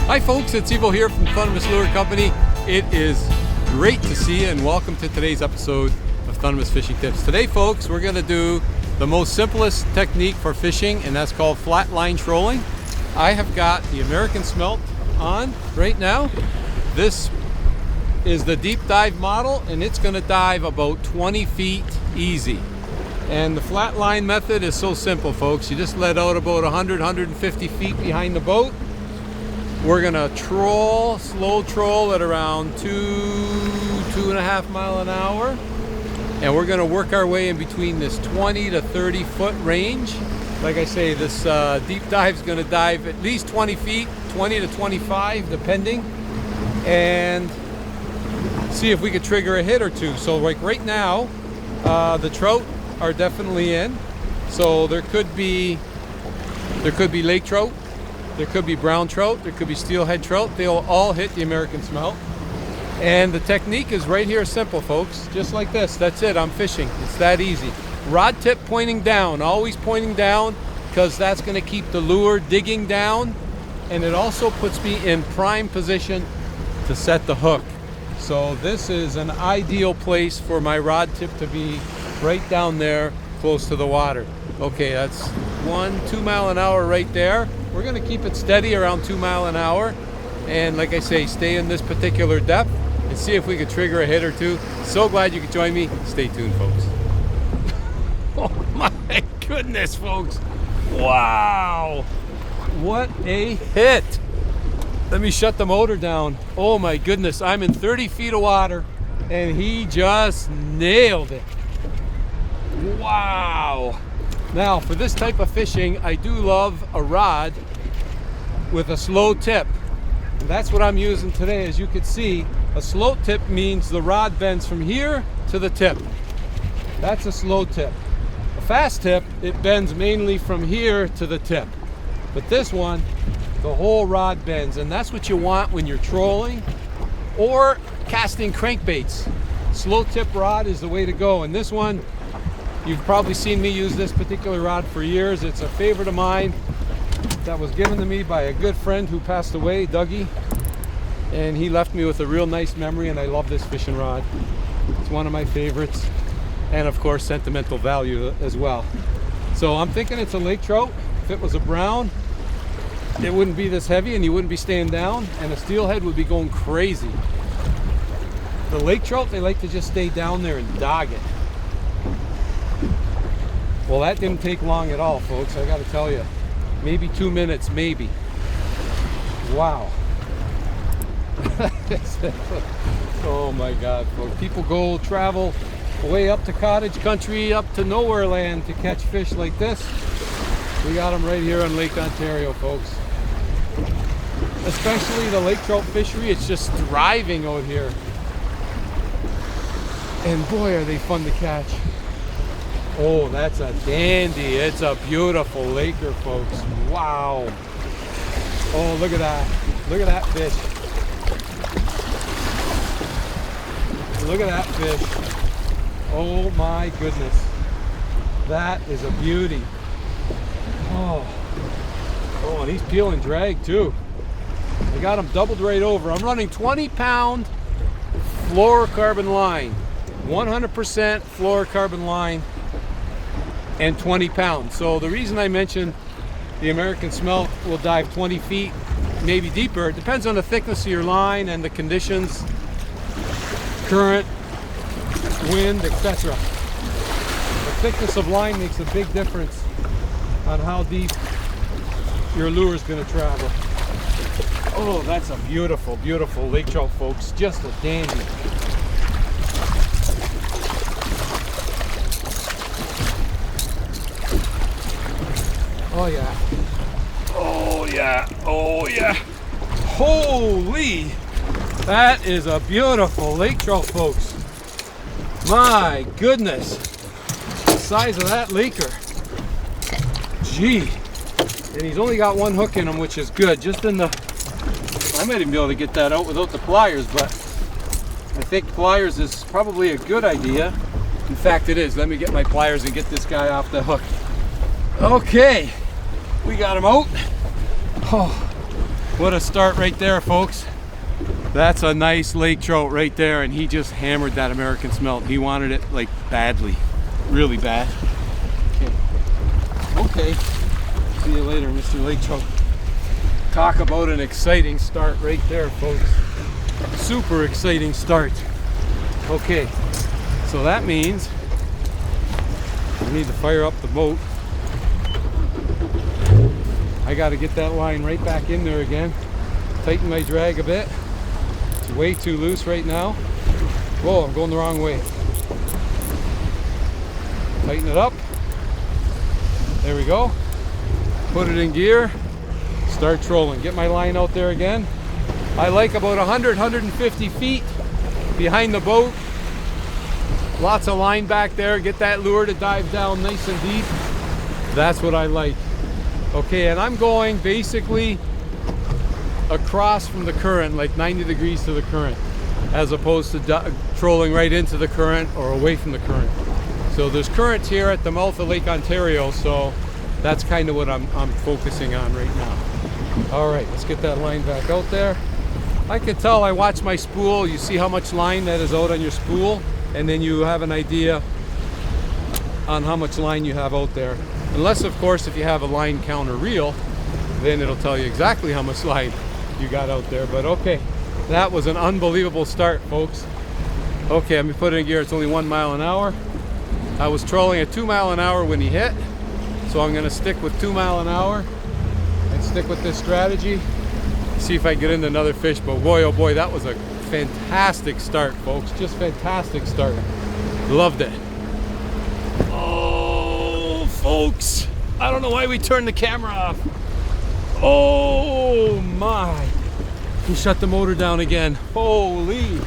Hi folks, it's Evo here from Thundermist Lure Company. It is great to see you and welcome to today's episode of Thundermist Fishing Tips. Today folks, we're going to do the most simplest technique for fishing, and that's called flatline trolling. I have got the American Smelt on right now. This is the deep dive model and it's going to dive about 20 feet easy. And the flatline method is so simple folks. You just let out about 100-150 feet behind the boat. We're gonna troll, slow troll at around 2.5 miles an hour. And we're gonna work our way in between this 20 to 30 foot range. Like I say, this deep dive is gonna dive at least 20 feet, 20 to 25 depending. And see if we could trigger a hit or two. So like right now, the trout are definitely in. So there could be lake trout. There could be brown trout, there could be steelhead trout. They'll all hit the American Smelt. And the technique is right here, simple folks, just like this. That's it, I'm fishing. It's that easy. Rod tip pointing down, always pointing down, because that's gonna keep the lure digging down. And it also puts me in prime position to set the hook. So this is an ideal place for my rod tip to be, right down there, close to the water. Okay, that's 1-2 mile an hour right there. We're gonna keep it steady around 2 miles an hour. And like I say, stay in this particular depth and see if we could trigger a hit or two. So glad you could join me. Stay tuned, folks. Oh my goodness, folks. Wow. What a hit. Let me shut the motor down. Oh my goodness, I'm in 30 feet of water and he just nailed it. Wow. Now, for this type of fishing, I do love a rod with a slow tip. And that's what I'm using today. As you can see, a slow tip means the rod bends from here to the tip. That's a slow tip. A fast tip, it bends mainly from here to the tip. But this one, the whole rod bends, and that's what you want when you're trolling or casting crankbaits. Slow tip rod is the way to go. And this one, you've probably seen me use this particular rod for years. It's a favorite of mine that was given to me by a good friend who passed away, Dougie. And he left me with a real nice memory, and I love this fishing rod. It's one of my favorites. And of course, sentimental value as well. So I'm thinking it's a lake trout. If it was a brown, it wouldn't be this heavy and you wouldn't be staying down, and a steelhead would be going crazy. The lake trout, they like to just stay down there and dog it. Well, that didn't take long at all, folks. I got to tell you, maybe 2 minutes, maybe. Wow. Oh my God, folks. People go travel way up to cottage country, up to nowhere land to catch fish like this. We got them right here on Lake Ontario, folks. Especially the lake trout fishery, it's just thriving out here. And boy, are they fun to catch. Oh, that's a dandy. It's a beautiful laker, folks. Wow. Oh, look at that. Look at that fish. Look at that fish. Oh my goodness. That is a beauty. Oh, and he's peeling drag too. I got him doubled right over. I'm running 20-pound fluorocarbon line. 100% fluorocarbon line. And 20 pounds. So the reason I mentioned the American Smelt will dive 20 feet, maybe deeper, it depends on the thickness of your line and the conditions, current, wind, etc. The thickness of line makes a big difference on how deep your lure is going to travel. Oh, that's a beautiful, beautiful lake trout, folks. Just a dandy. Oh yeah. Oh yeah. Oh yeah. Holy! That is a beautiful lake trout, folks. My goodness. The size of that laker. Gee. And he's only got one hook in him, which is good. Just in the... I might even be able to get that out without the pliers, but I think pliers is probably a good idea. In fact, it is. Let me get my pliers and get this guy off the hook. Okay. We got him out. Oh, What a start right there, folks. That's a nice lake trout right there, and he just hammered that American Smelt. He wanted it like badly, really bad. Okay. See you later, Mr. Lake Trout. Talk about an exciting start right there, folks. Super exciting start. Okay, so that means I need to fire up the boat. I got to get that line right back in there again. Tighten my drag a bit. It's way too loose right now. Whoa, I'm going the wrong way. Tighten it up. There we go. Put it in gear. Start trolling. Get my line out there again. I like about 100-150 feet behind the boat. Lots of line back there. Get that lure to dive down nice and deep. That's what I like. Okay, and I'm going basically across from the current, like 90 degrees to the current, as opposed to trolling right into the current or away from the current. So there's currents here at the mouth of Lake Ontario, so that's kind of what I'm focusing on right now. All right, let's get that line back out there. I can tell, I watch my spool. You see how much line that is out on your spool, and then you have an idea on how much line you have out there. Unless, of course, if you have a line counter reel, then it'll tell you exactly how much line you got out there. But okay, that was an unbelievable start, folks. Okay, let me put it in gear. It's only 1 mile an hour. I was trolling at 2 mile an hour when he hit, so I'm gonna stick with 2 mile an hour and stick with this strategy. See if I can get into another fish. But boy, oh boy, that was a fantastic start, folks. Just fantastic start. Loved it. Oh, folks, I don't know why we turned the camera off. Oh my. He shut the motor down again. Holy.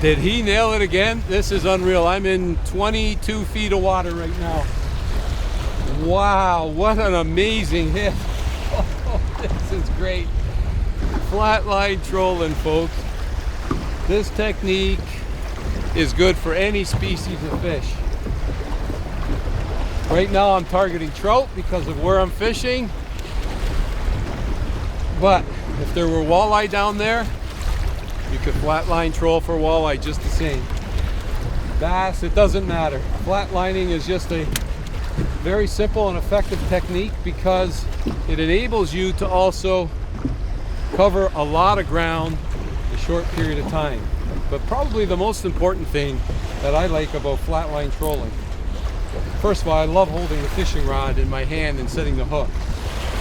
Did he nail it again? This is unreal. I'm in 22 feet of water right now. Wow, what an amazing hit. Oh, this is great. Flatline trolling, folks. This technique is good for any species of fish. Right now I'm targeting trout because of where I'm fishing. But if there were walleye down there, you could flatline troll for walleye just the same. Bass, it doesn't matter. Flatlining is just a very simple and effective technique because it enables you to also cover a lot of ground in a short period of time. But probably the most important thing that I like about flatline trolling, first of all, I love holding the fishing rod in my hand and setting the hook.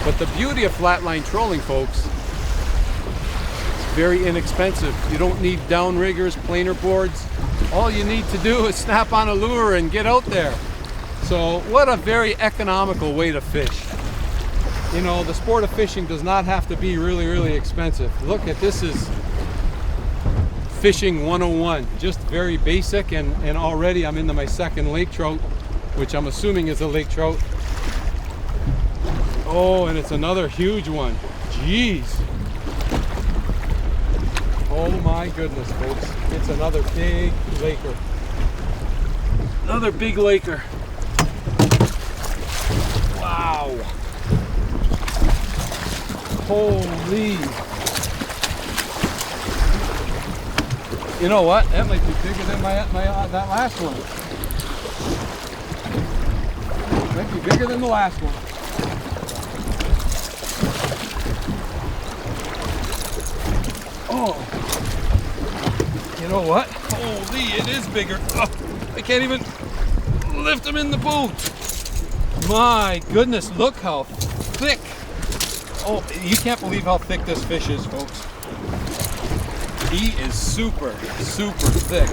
But the beauty of flatline trolling, folks, it's very inexpensive. You don't need downriggers, planer boards. All you need to do is snap on a lure and get out there. So what a very economical way to fish. You know, the sport of fishing does not have to be really, really expensive. Look at this, is fishing 101, just very basic, and already I'm into my second lake trout, which I'm assuming is a lake trout. Oh, and it's another huge one. Jeez. Oh my goodness, folks. It's another big laker. Another big laker. Wow. Holy. You know what? That might be bigger than that last one. Might be bigger than the last one. Oh. You know what? Holy, it is bigger. Oh, I can't even lift him in the boat. My goodness, look how thick. Oh, you can't believe how thick this fish is, folks. He is super, super thick.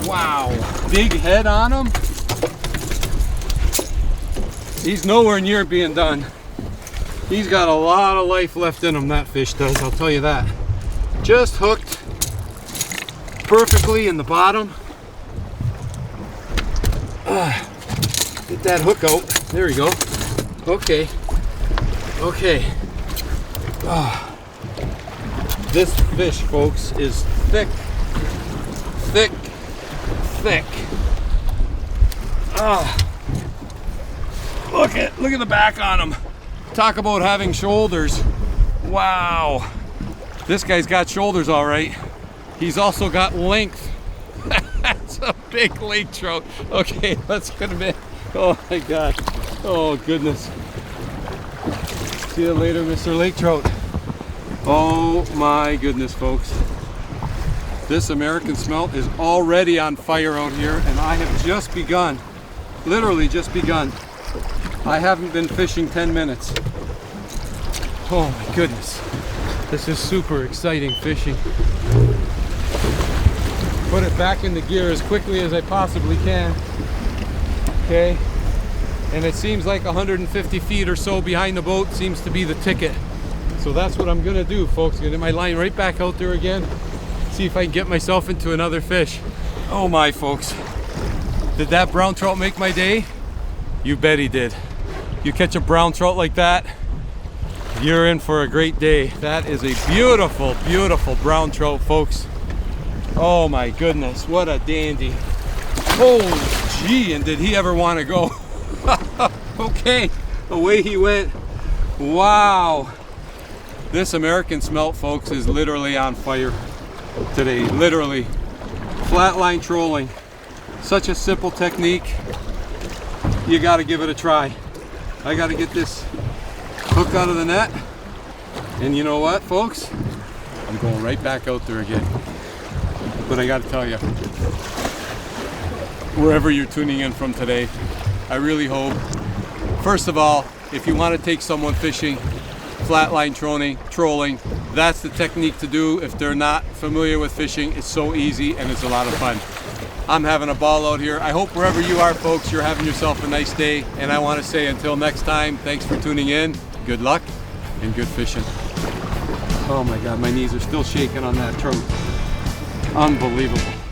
Wow. Big head on him. He's nowhere near being done. He's got a lot of life left in him, that fish does, I'll tell you that. Just hooked perfectly in the bottom. Get that hook out. There we go. Okay. Okay. This fish, folks, is thick. Thick. Thick. Look at the back on him. Talk about having shoulders. Wow. This guy's got shoulders all right. He's also got length. That's a big lake trout. Okay, let's get him in. Oh my gosh. Oh goodness. See you later, Mr. Lake Trout. Oh my goodness, folks. This American Smelt is already on fire out here, and I have just begun. Literally just begun. I haven't been fishing 10 minutes. Oh my goodness. This is super exciting fishing. Put it back into gear as quickly as I possibly can. Okay. And it seems like 150 feet or so behind the boat seems to be the ticket. So that's what I'm gonna do, folks. Gonna get my line right back out there again. See if I can get myself into another fish. Oh my, folks. Did that brown trout make my day? You bet he did. You catch a brown trout like that, you're in for a great day. That is a beautiful, beautiful brown trout, folks. Oh my goodness, what a dandy. Holy gee, and did he ever want to go? Okay, away he went. Wow. This American Smelt, folks, is literally on fire today. Literally. Flatline trolling. Such a simple technique. You got to give it a try. I got to get this hook out of the net. And you know what, folks? I'm going right back out there again. But I got to tell you, wherever you're tuning in from today, I really hope, first of all, if you want to take someone fishing, flatline trolling, that's the technique to do. If they're not familiar with fishing, it's so easy and it's a lot of fun. I'm having a ball out here. I hope wherever you are, folks, you're having yourself a nice day. And I want to say until next time, thanks for tuning in. Good luck and good fishing. Oh my God, my knees are still shaking on that trout. Unbelievable.